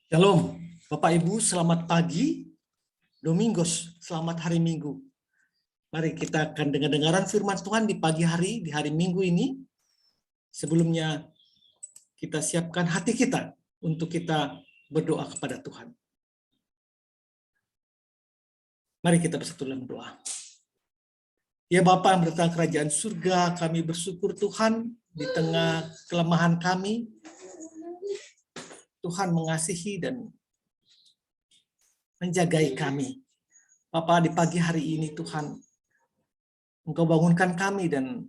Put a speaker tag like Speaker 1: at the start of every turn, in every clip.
Speaker 1: Shalom, Bapak Ibu, selamat pagi, Domingos, selamat hari Minggu. Mari kita akan dengar-dengaran firman Tuhan di pagi hari, di hari Minggu ini. Sebelumnya kita siapkan hati kita untuk kita berdoa kepada Tuhan. Mari kita bersatu dalam doa. Ya Bapa yang berdatang kerajaan surga, kami bersyukur Tuhan di tengah kelemahan kami. Tuhan mengasihi dan menjagai kami. Bapa, di pagi hari ini Tuhan, Engkau bangunkan kami dan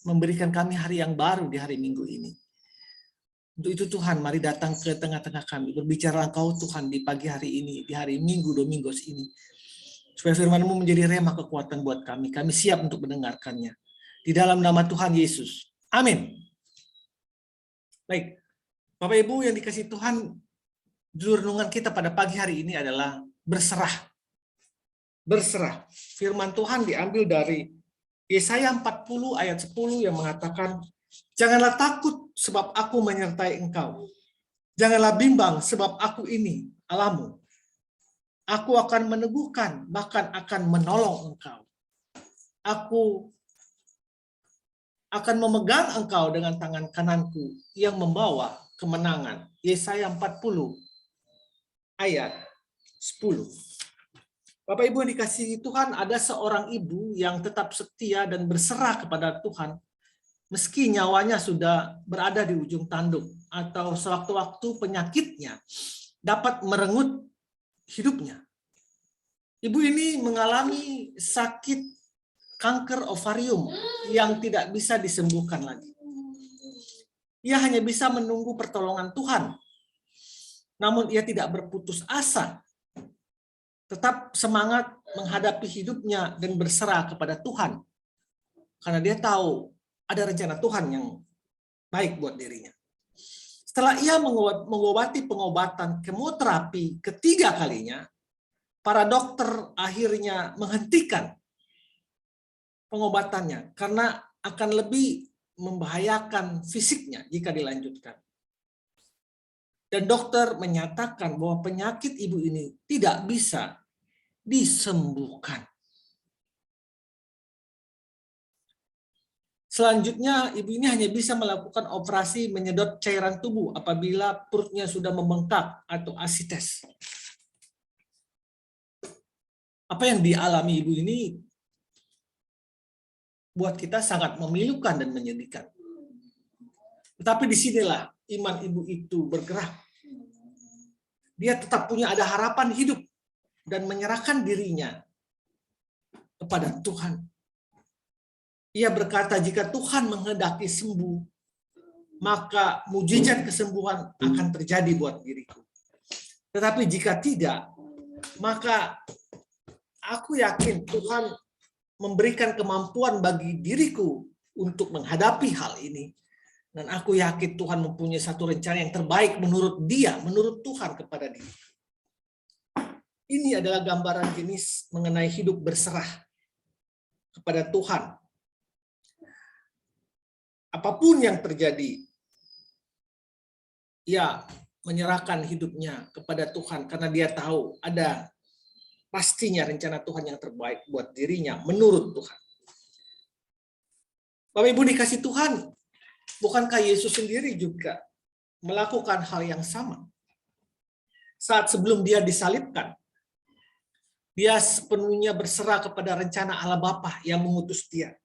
Speaker 1: memberikan kami hari yang baru di hari Minggu ini. Untuk itu Tuhan, mari datang ke tengah-tengah kami. Berbicara Engkau Tuhan di pagi hari ini, di hari Minggu, Domingos ini. Supaya firman-Mu menjadi rema kekuatan buat kami. Kami siap untuk mendengarkannya. Di dalam nama Tuhan Yesus. Amin. Baik, Bapak Ibu yang dikasihi Tuhan, judul renungan kita pada pagi hari ini adalah berserah. Berserah. Firman Tuhan diambil dari Yesaya 40 ayat 10 yang mengatakan, janganlah takut sebab aku menyertai engkau. Janganlah bimbang sebab aku ini Allahmu. Aku akan meneguhkan, bahkan akan menolong engkau. Aku akan memegang engkau dengan tangan kananku yang membawa kemenangan. Yesaya 40 ayat 10. Bapak Ibu yang dikasihi Tuhan, ada seorang ibu yang tetap setia dan berserah kepada Tuhan meski nyawanya sudah berada di ujung tanduk atau sewaktu-waktu penyakitnya dapat merenggut hidupnya. Ibu ini mengalami sakit kanker ovarium yang tidak bisa disembuhkan lagi. Ia hanya bisa menunggu pertolongan Tuhan. Namun ia tidak berputus asa. Tetap semangat menghadapi hidupnya dan berserah kepada Tuhan. Karena dia tahu ada rencana Tuhan yang baik buat dirinya. Setelah ia mengobati pengobatan kemoterapi ketiga kalinya, para dokter akhirnya menghentikan pengobatannya karena akan lebih membahayakan fisiknya jika dilanjutkan. Dan dokter menyatakan bahwa penyakit ibu ini tidak bisa disembuhkan. Selanjutnya, ibu ini hanya bisa melakukan operasi menyedot cairan tubuh apabila perutnya sudah membengkak atau asites. Apa yang dialami ibu ini buat kita sangat memilukan dan menyedihkan. Tetapi disinilah iman ibu itu bergerak. Dia tetap punya ada harapan hidup dan menyerahkan dirinya kepada Tuhan. Ia berkata, jika Tuhan menghendaki sembuh, maka mujizat kesembuhan akan terjadi buat diriku. Tetapi jika tidak, maka aku yakin Tuhan memberikan kemampuan bagi diriku untuk menghadapi hal ini. Dan aku yakin Tuhan mempunyai satu rencana yang terbaik menurut dia, menurut Tuhan kepada dia. Ini adalah gambaran jenis mengenai hidup berserah kepada Tuhan. Apapun yang terjadi, ia menyerahkan hidupnya kepada Tuhan karena dia tahu ada pastinya rencana Tuhan yang terbaik buat dirinya menurut Tuhan. Bapak Ibu dikasih Tuhan, bukankah Yesus sendiri juga melakukan hal yang sama? Saat sebelum dia disalibkan, dia sepenuhnya berserah kepada rencana Allah Bapa yang mengutus dia.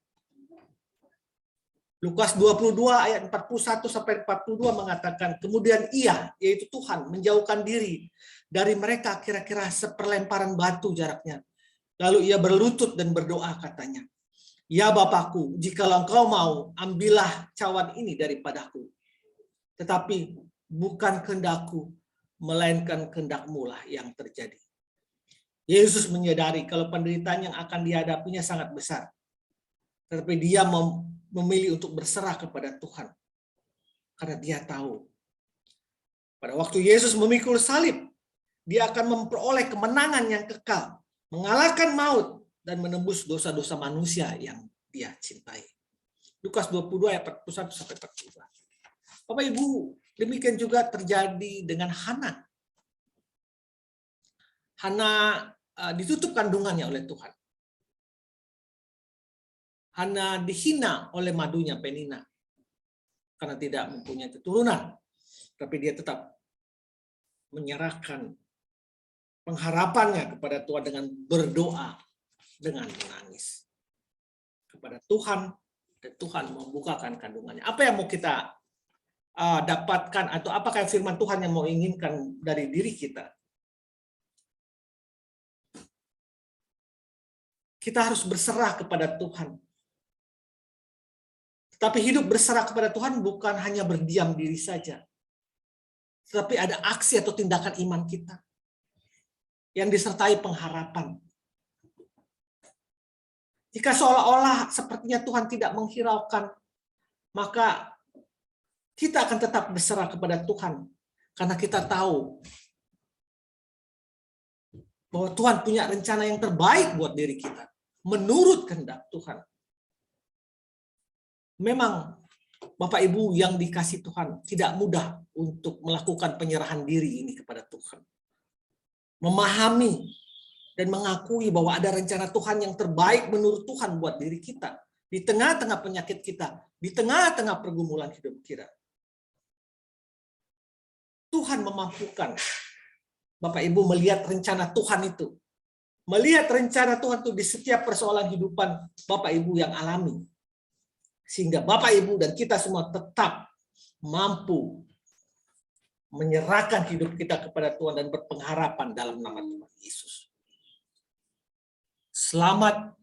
Speaker 1: Lukas 22 ayat 41 sampai 42 mengatakan, kemudian ia, yaitu Tuhan, menjauhkan diri dari mereka kira-kira seperlemparan batu jaraknya. Lalu ia berlutut dan berdoa katanya, ya Bapakku, jikalau engkau mau, ambillah cawan ini daripadaku. Tetapi bukan kehendakku, melainkan kehendak-Mu lah yang terjadi. Yesus menyadari kalau penderitaan yang akan dihadapinya sangat besar. Tetapi dia memilih untuk berserah kepada Tuhan. Karena dia tahu, pada waktu Yesus memikul salib, dia akan memperoleh kemenangan yang kekal, mengalahkan maut, dan menembus dosa-dosa manusia yang dia cintai. Lukas 22 ayat 41 sampai 42. Bapak Ibu, Demikian juga terjadi dengan Hana. Hana ditutup kandungannya oleh Tuhan. Hana dihina oleh madunya Penina karena tidak mempunyai keturunan, tapi dia tetap menyerahkan pengharapannya kepada Tuhan dengan berdoa, dengan menangis kepada Tuhan, dan Tuhan membukakan kandungannya. Apa yang mau kita dapatkan, atau apakah firman Tuhan yang mau inginkan dari diri kita? Kita harus berserah kepada Tuhan. Tetapi hidup berserah kepada Tuhan bukan hanya berdiam diri saja, tetapi ada aksi atau tindakan iman kita yang disertai pengharapan. Jika seolah-olah sepertinya Tuhan tidak menghiraukan, maka kita akan tetap berserah kepada Tuhan, karena kita tahu bahwa Tuhan punya rencana yang terbaik buat diri kita, menurut kehendak Tuhan. Memang Bapak Ibu yang dikasih Tuhan, tidak mudah untuk melakukan penyerahan diri ini kepada Tuhan. Memahami dan mengakui bahwa ada rencana Tuhan yang terbaik menurut Tuhan buat diri kita. Di tengah-tengah penyakit kita, di tengah-tengah pergumulan hidup kita. Tuhan memampukan Bapak Ibu melihat rencana Tuhan itu. Melihat rencana Tuhan itu di setiap persoalan hidupan Bapak Ibu yang alami. Sehingga Bapak Ibu dan kita semua tetap mampu menyerahkan hidup kita kepada Tuhan dan berpengharapan dalam nama Tuhan Yesus. Selamat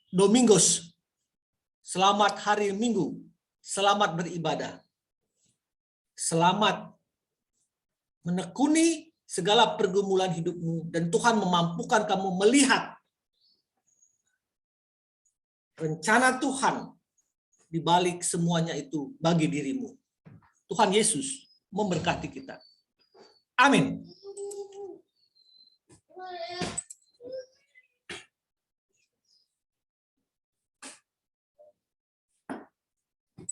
Speaker 1: Domingos. Selamat hari Minggu. Selamat beribadah. Selamat menekuni segala pergumulan hidupmu, dan Tuhan memampukan kamu melihat rencana Tuhan di balik semuanya itu bagi dirimu. Tuhan Yesus memberkati kita. Amin.